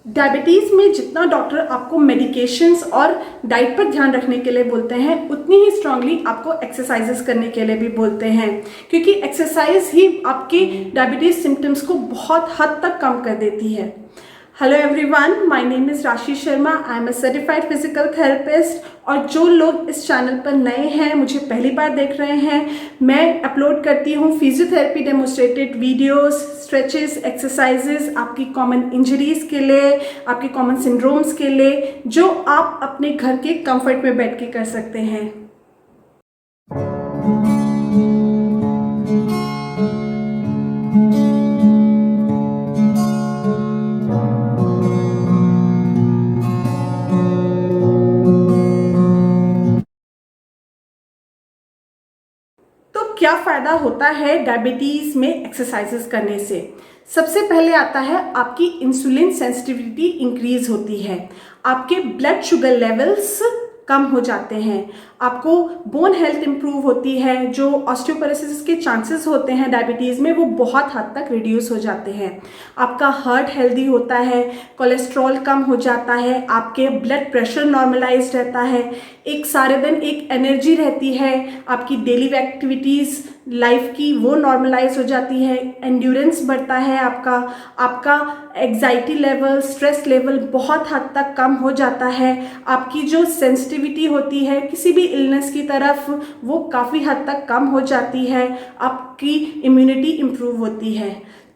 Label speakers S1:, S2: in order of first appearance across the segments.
S1: Diabetes में जितना doctor आपको मेडिकेशंस और डाइट पर ध्यान रखने के लिए बोलते हैं, उतनी ही स्ट्रांगली आपको एक्सरसाइजेस करने के लिए भी बोलते हैं, क्योंकि एक्सरसाइज ही आपके डायबिटीज़ सिम्टम्स को बहुत हद तक कम कर देती है। Hello everyone, my name is Rashi Sharma. I am a certified physical therapist. और जो लोग इस चैनल पर नए हैं, मुझे पहली बार देख रहे हैं, मैं अपलोड करती हूँ physiotherapy demonstrated videos, stretches, exercises आपकी कॉमन इंजरीज़ के लिए, आपके कॉमन सिंड्रोम्स के लिए, जो आप अपने घर के कंफर्ट में बैठ के कर सकते हैं। क्या फ़ायदा होता है डायबिटीज़ में एक्सरसाइजेस करने से? सबसे पहले आता है आपकी इंसुलिन सेंसिटिविटी इंक्रीज होती है, आपके ब्लड शुगर लेवल्स कम हो जाते हैं, आपको बोन हेल्थ इंप्रूव होती है, जो ऑस्टियोपोरोसिस के चांसेस होते हैं डायबिटीज़ में वो बहुत हद तक रिड्यूस हो जाते हैं, आपका हार्ट हेल्दी होता है, कोलेस्ट्रॉल कम हो जाता है, आपके ब्लड प्रेशर नॉर्मलाइज्ड रहता है, एक सारे दिन एक एनर्जी रहती है, आपकी डेली एक्टिविटीज़ लाइफ की वो नॉर्मलाइज हो जाती है, एंड्योरेंस बढ़ता है, आपका एग्जाइटी लेवल, स्ट्रेस लेवल बहुत हद तक कम हो जाता है, आपकी जो सेंसिटिविटी होती है किसी भी इलनेस की तरफ वो काफ़ी हद तक कम हो जाती है, आपकी इम्यूनिटी इम्प्रूव होती है।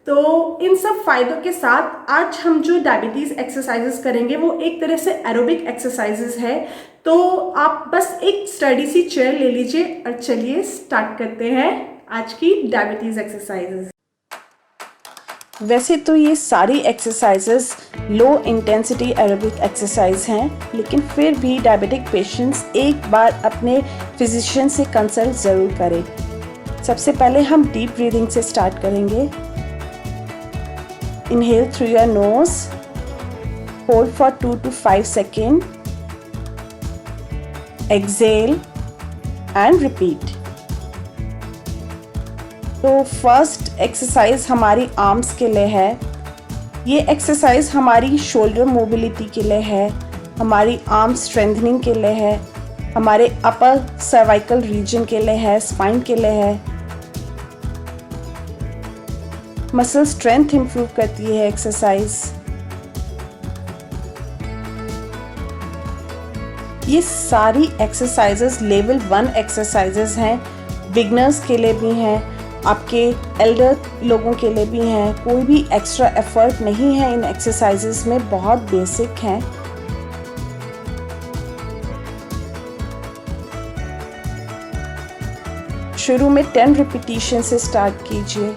S1: तो इन सब फायदों के साथ आज हम जो डायबिटीज़ एक्सरसाइजेस करेंगे वो एक तरह से एरोबिक एक्सरसाइजेस है। तो आप बस एक स्टडी सी चेयर ले लीजिए और चलिए स्टार्ट करते हैं आज की डायबिटीज़ एक्सरसाइजेस।
S2: वैसे तो ये सारी exercises low intensity aerobic exercise हैं, लेकिन फिर भी डायबिटिक पेशेंट्स एक बार अपने फिजिशियन से कंसल्ट ज़रूर करें। सबसे पहले हम डीप ब्रीदिंग से स्टार्ट करेंगे। Inhale through your nose, hold for 2 to 5 seconds, exhale and repeat. तो फर्स्ट एक्सरसाइज हमारी आर्म्स के लिए है। ये एक्सरसाइज हमारी शोल्डर मोबिलिटी के लिए है, हमारी आर्म स्ट्रेंथनिंग के लिए है, हमारे अपर सर्वाइकल रीजन के लिए है, स्पाइन के लिए है। मसल स्ट्रेंथ इंप्रूव करती है एक्सरसाइज। ये सारी एक्सरसाइजेस लेवल 1 एक्सरसाइजेस हैं, बिगनर्स के लिए भी हैं, आपके एल्डर लोगों के लिए भी हैं। कोई भी एक्स्ट्रा एफर्ट नहीं है इन एक्सरसाइजेस में, बहुत बेसिक हैं। शुरू में 10 रिपीटिशन से स्टार्ट कीजिए।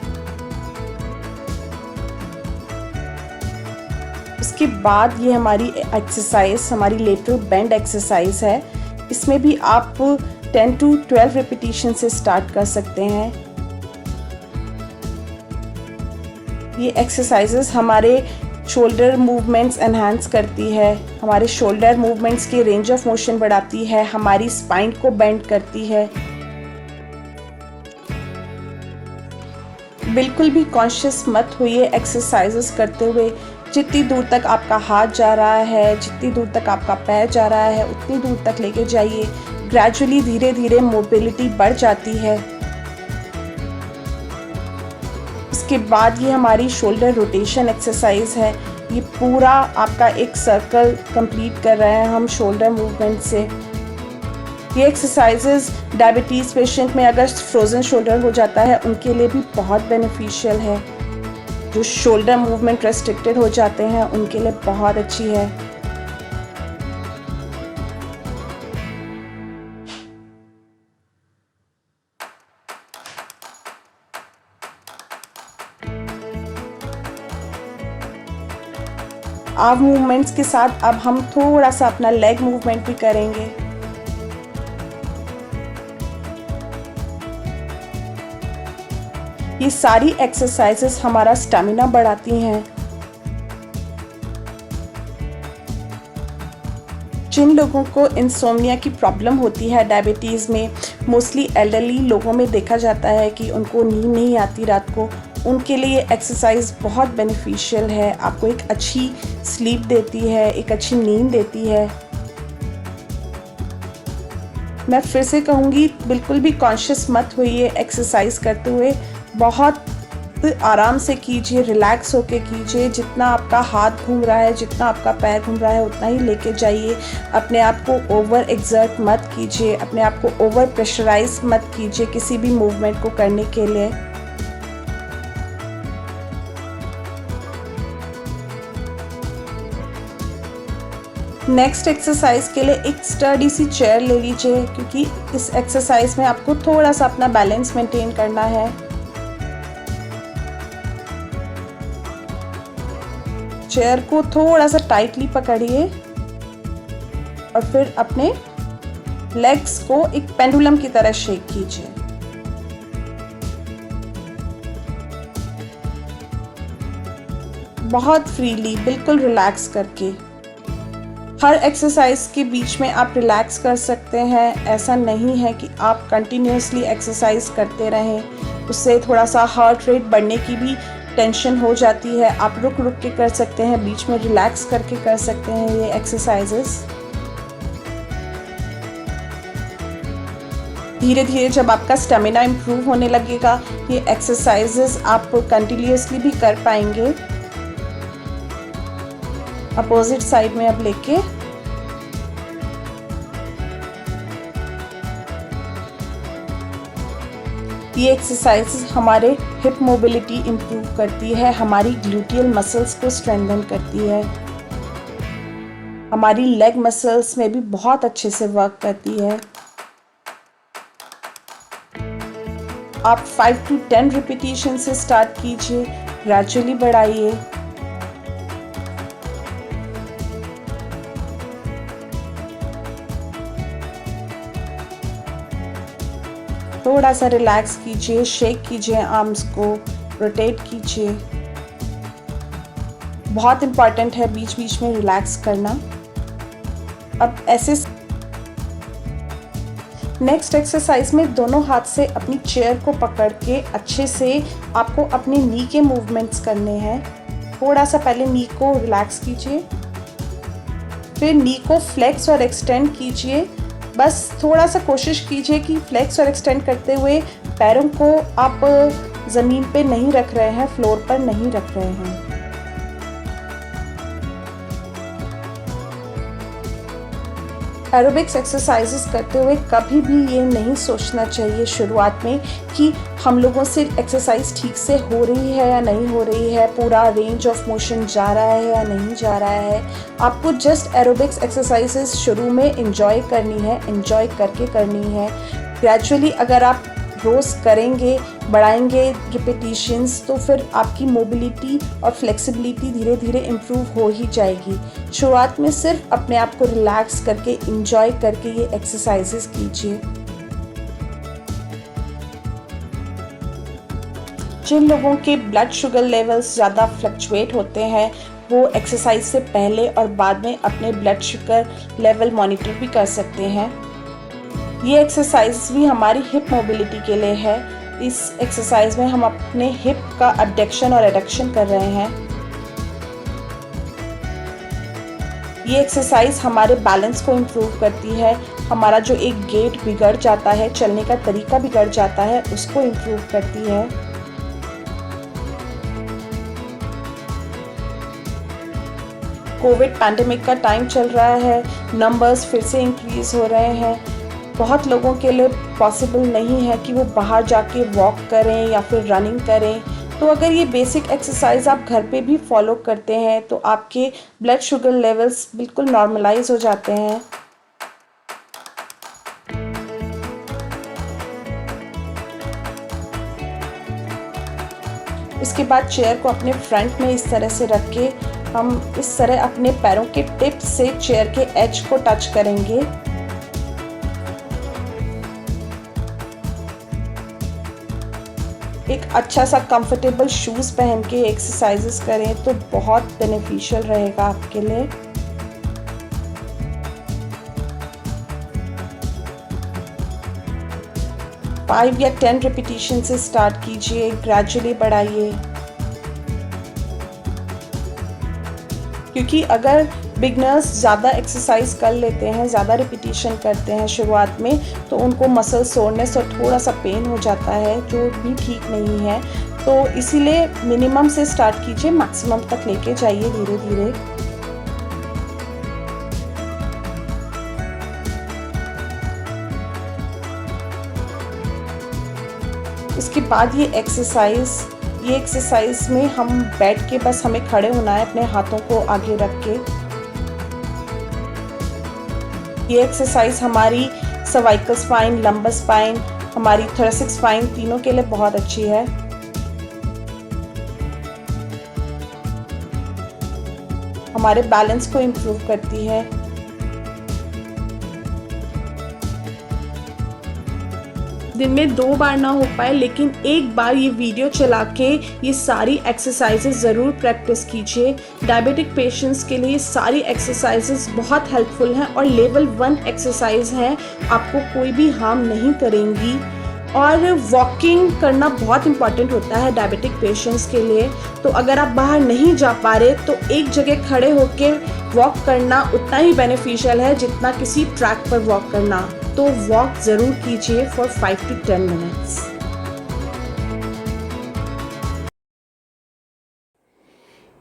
S2: उसके बाद ये हमारी एक्सरसाइज हमारी लेटरल बेंड एक्सरसाइज है। इसमें भी आप 10 to 12 रिपीटिशन से स्टार्ट कर सकते हैं। ये एक्सरसाइजेस हमारे शोल्डर मूवमेंट्स एनहांस करती है, हमारे शोल्डर मूवमेंट्स की रेंज ऑफ मोशन बढ़ाती है, हमारी स्पाइन को बेंड करती है। बिल्कुल भी कॉन्शियस मत होइए एक्सरसाइजेस करते हुए। जितनी दूर तक आपका हाथ जा रहा है, जितनी दूर तक आपका पैर जा रहा है, उतनी दूर तक लेके जाइए। ग्रेजुअली धीरे धीरे मोबिलिटी बढ़ जाती है। उसके बाद ये हमारी शोल्डर रोटेशन एक्सरसाइज है। ये पूरा आपका एक सर्कल कंप्लीट कर रहे हैं हम शोल्डर मूवमेंट से। ये एक्सरसाइजेस डायबिटीज़ पेशेंट में अगर फ्रोज़न शोल्डर हो जाता है उनके लिए भी बहुत बेनिफिशियल है। जो शोल्डर मूवमेंट रेस्ट्रिक्टेड हो जाते हैं उनके लिए बहुत अच्छी है। आर्म मूवमेंट्स के साथ अब हम थोड़ा सा अपना लेग मूवमेंट भी करेंगे। ये सारी एक्सरसाइजेस हमारा स्टैमिना बढ़ाती हैं। जिन लोगों को इंसोम्निया की प्रॉब्लम होती है डायबिटीज़ में, मोस्टली एल्डरली लोगों में देखा जाता है कि उनको नींद नहीं आती रात को, उनके लिए एक्सरसाइज बहुत बेनिफिशियल है। आपको एक अच्छी स्लीप देती है, एक अच्छी नींद देती है। मैं फिर से कहूँगी, बिल्कुल भी कॉन्शियस मत होइए एक्सरसाइज करते हुए। बहुत आराम से कीजिए, रिलैक्स होके कीजिए। जितना आपका हाथ घूम रहा है, जितना आपका पैर घूम रहा है, उतना ही लेके जाइए। अपने आप को ओवर एक्सर्ट मत कीजिए, अपने आप को ओवर प्रेशराइज मत कीजिए किसी भी मूवमेंट को करने के लिए। नेक्स्ट एक्सरसाइज के लिए एक स्टडी सी चेयर ले लीजिए, क्योंकि इस एक्सरसाइज में आपको थोड़ा सा अपना बैलेंस मेंटेन करना है। चेयर को थोड़ा सा टाइटली पकड़िए और फिर अपने लेग्स को एक पेंडुलम की तरह शेक कीजिए। बहुत फ्रीली, बिल्कुल रिलैक्स करके। हर एक्सरसाइज के बीच में आप रिलैक्स कर सकते हैं। ऐसा नहीं है कि आप कंटिन्यूसली एक्सरसाइज करते रहें, उससे थोड़ा सा हार्ट रेट बढ़ने की भी टेंशन हो जाती है। आप रुक रुक के कर सकते हैं, बीच में रिलैक्स करके कर सकते हैं ये एक्सरसाइजेस। धीरे धीरे जब आपका स्टेमिना इम्प्रूव होने लगेगा, ये एक्सरसाइजेस आप कंटिन्यूसली भी कर पाएंगे। अपोजिट साइड में अब लेके ये एक्सरसाइज हमारे हिप मोबिलिटी इम्प्रूव करती है, हमारी ग्लूटियल मसल्स को स्ट्रेंथन करती है, हमारी लेग मसल्स में भी बहुत अच्छे से वर्क करती है। आप 5 to 10 रिपीटिशन से स्टार्ट कीजिए, ग्रेजुअली बढ़ाइए। थोड़ा सा रिलैक्स कीजिए, शेक कीजिए, आर्म्स को रोटेट कीजिए। बहुत इम्पॉर्टेंट है बीच बीच में रिलैक्स करना। अब ऐसे नेक्स्ट एक्सरसाइज में दोनों हाथ से अपनी चेयर को पकड़ के अच्छे से आपको अपने नी के मूवमेंट्स करने हैं। थोड़ा सा पहले नी को रिलैक्स कीजिए, फिर नी को फ्लेक्स और एक्सटेंड कीजिए। बस थोड़ा सा कोशिश कीजिए कि फ्लेक्स और एक्सटेंड करते हुए पैरों को आप ज़मीन पे नहीं रख रहे हैं, फ्लोर पर नहीं रख रहे हैं। एरोबिक्स एक्सरसाइजेस करते हुए कभी भी ये नहीं सोचना चाहिए शुरुआत में कि हम लोगों से एक्सरसाइज ठीक से हो रही है या नहीं हो रही है, पूरा रेंज ऑफ मोशन जा रहा है या नहीं जा रहा है। आपको जस्ट एरोबिक्स एक्सरसाइजेस शुरू में एंजॉय करनी है, एंजॉय करके करनी है। ग्रेजुअली अगर आप रोज़ करेंगे, बढ़ाएंगे रिपीटिशंस, तो फिर आपकी मोबिलिटी और फ्लेक्सिबिलिटी धीरे धीरे इम्प्रूव हो ही जाएगी। शुरुआत में सिर्फ अपने आप को रिलैक्स करके, एंजॉय करके ये एक्सरसाइजेस कीजिए। जिन लोगों के ब्लड शुगर लेवल्स ज़्यादा फ्लक्चुएट होते हैं, वो एक्सरसाइज से पहले और बाद में अपने ब्लड शुगर लेवल मॉनिटर भी कर सकते हैं। ये एक्सरसाइज भी हमारी हिप मोबिलिटी के लिए है। इस एक्सरसाइज में हम अपने हिप का अबडक्शन और एडक्शन कर रहे हैं। ये एक्सरसाइज हमारे बैलेंस को इम्प्रूव करती है। हमारा जो एक गेट बिगड़ जाता है, चलने का तरीका बिगड़ जाता है, उसको इम्प्रूव करती है। कोविड पैंडेमिक का टाइम चल रहा है, नंबर्स फिर से इंक्रीज हो रहे हैं। बहुत लोगों के लिए पॉसिबल नहीं है कि वो बाहर जाके वॉक करें या फिर रनिंग करें। तो अगर ये बेसिक एक्सरसाइज आप घर पे भी फॉलो करते हैं तो आपके ब्लड शुगर लेवल्स बिल्कुल नॉर्मलाइज हो जाते हैं। इसके बाद चेयर को अपने फ्रंट में इस तरह से रख के हम इस तरह अपने पैरों के टिप से चेयर के एज को टच करेंगे। एक अच्छा सा कंफर्टेबल शूज़ पहन के एक्सरसाइजेस करें तो बहुत बेनिफिशियल रहेगा आपके लिए। 5 या 10 रिपीटिशन से स्टार्ट कीजिए, ग्रेजुअली बढ़ाइए। क्योंकि अगर बिगनर्स ज़्यादा एक्सरसाइज कर लेते हैं, ज़्यादा रिपीटिशन करते हैं शुरुआत में, तो उनको मसल सोरनेस और थोड़ा सा पेन हो जाता है, जो भी ठीक नहीं है। तो इसीलिए मिनिमम से स्टार्ट कीजिए, मैक्सिमम तक लेके जाइए धीरे धीरे। उसके बाद ये एक्सरसाइज में हम बैठ के बस हमें खड़े होना है, अपने हाथों को आगे रख के। ये एक्सरसाइज हमारी सर्वाइकल स्पाइन, लंबर स्पाइन, हमारी थोरेसिक स्पाइन तीनों के लिए बहुत अच्छी है। हमारे बैलेंस को इम्प्रूव करती है। दिन में 2 बार ना हो पाए, लेकिन एक बार ये वीडियो चला के ये सारी एक्सरसाइजेस ज़रूर प्रैक्टिस कीजिए। डायबिटिक पेशेंट्स के लिए सारी एक्सरसाइजेस बहुत हेल्पफुल हैं और लेवल 1 एक्सरसाइज हैं, आपको कोई भी हार्म नहीं करेंगी। और वॉकिंग करना बहुत इम्पॉर्टेंट होता है डायबिटिक पेशेंट्स के लिए। तो अगर आप बाहर नहीं जा पा रहे तो एक जगह खड़े होकर वॉक करना उतना ही बेनिफिशियल है जितना किसी ट्रैक पर वॉक करना। तो वॉक ज़रूर कीजिए फॉर 5 to 10 मिनट्स।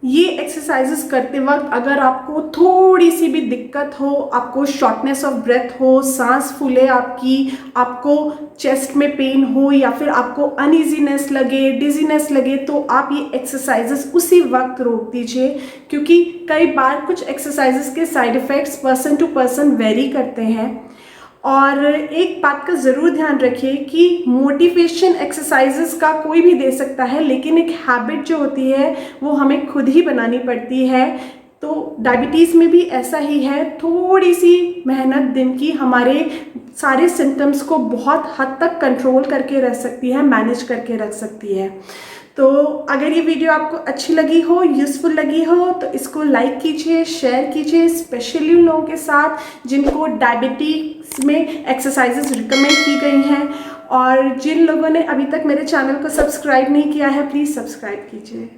S1: ये एक्सरसाइजेस करते वक्त अगर आपको थोड़ी सी भी दिक्कत हो, आपको शॉर्टनेस ऑफ ब्रेथ हो, सांस फूले आपको चेस्ट में पेन हो या फिर आपको अनइजीनेस लगे, डिजीनेस लगे, तो आप ये एक्सरसाइजेस उसी वक्त रोक दीजिए। क्योंकि कई बार कुछ एक्सरसाइजेस के side effects person to person vary करते हैं। और एक बात का ज़रूर ध्यान रखिए कि मोटिवेशन एक्सरसाइजेस का कोई भी दे सकता है, लेकिन एक हैबिट जो होती है वो हमें खुद ही बनानी पड़ती है। तो डायबिटीज़ में भी ऐसा ही है, थोड़ी सी मेहनत दिन की हमारे सारे सिम्टम्स को बहुत हद तक कंट्रोल करके रख सकती है, मैनेज करके रख सकती है। तो अगर ये वीडियो आपको अच्छी लगी हो, यूज़फुल लगी हो, तो इसको लाइक कीजिए, शेयर कीजिए, स्पेशली उन लोगों के साथ जिनको डायबिटीज़ में एक्सरसाइजेस रिकमेंड की गई हैं। और जिन लोगों ने अभी तक मेरे चैनल को सब्सक्राइब नहीं किया है, प्लीज़ सब्सक्राइब कीजिए।